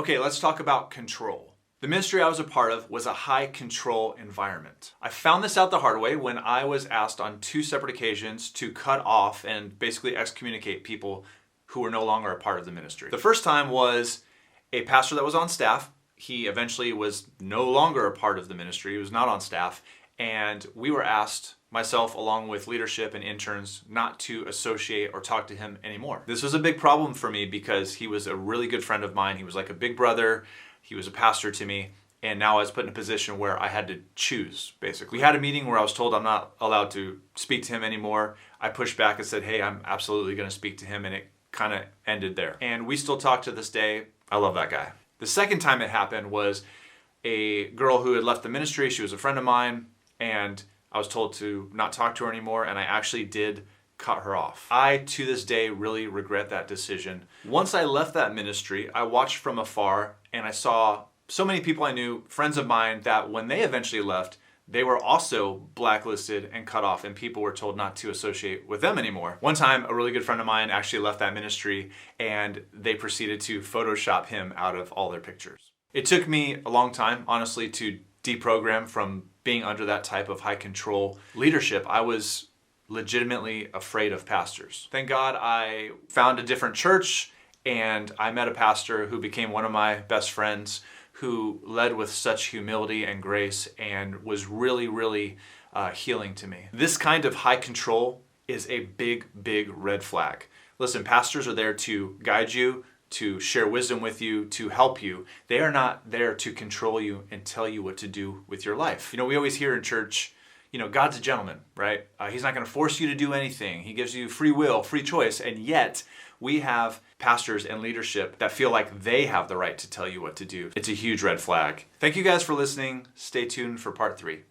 Okay, let's talk about control. The ministry I was a part of was a high control environment. I found this out the hard way when I was asked on 2 separate occasions to cut off and basically excommunicate people who were no longer a part of the ministry. The first time was a pastor that was on staff. He eventually was no longer a part of the ministry. He was not on staff. And we were asked, myself along with leadership and interns, not to associate or talk to him anymore. This was a big problem for me because he was a really good friend of mine. He was like a big brother. He was a pastor to me. And now I was put in a position where I had to choose, basically. We had a meeting where I was told I'm not allowed to speak to him anymore. I pushed back and said, hey, I'm absolutely going to speak to him. And it kind of ended there. And we still talk to this day. I love that guy. The second time it happened was a girl who had left the ministry. She was a friend of mine. And I was told to not talk to her anymore, and I actually did cut her off. I, to this day, really regret that decision. Once I left that ministry, I watched from afar, and I saw so many people I knew, friends of mine, that when they eventually left, they were also blacklisted and cut off, and people were told not to associate with them anymore. One time, a really good friend of mine actually left that ministry, and they proceeded to Photoshop him out of all their pictures. It took me a long time, honestly, to deprogram from being under that type of high control leadership. I was legitimately afraid of pastors. Thank God I found a different church, and I met a pastor who became one of my best friends, who led with such humility and grace and was really, really healing to me. This kind of high control is a big, big red flag. Listen, pastors are there to guide you, to share wisdom with you, to help you. They are not there to control you and tell you what to do with your life. You know, we always hear in church, God's a gentleman, right? He's not going to force you to do anything. He gives you free will, free choice. And yet we have pastors and leadership that feel like they have the right to tell you what to do. It's a huge red flag. Thank you guys for listening. Stay tuned for part 3.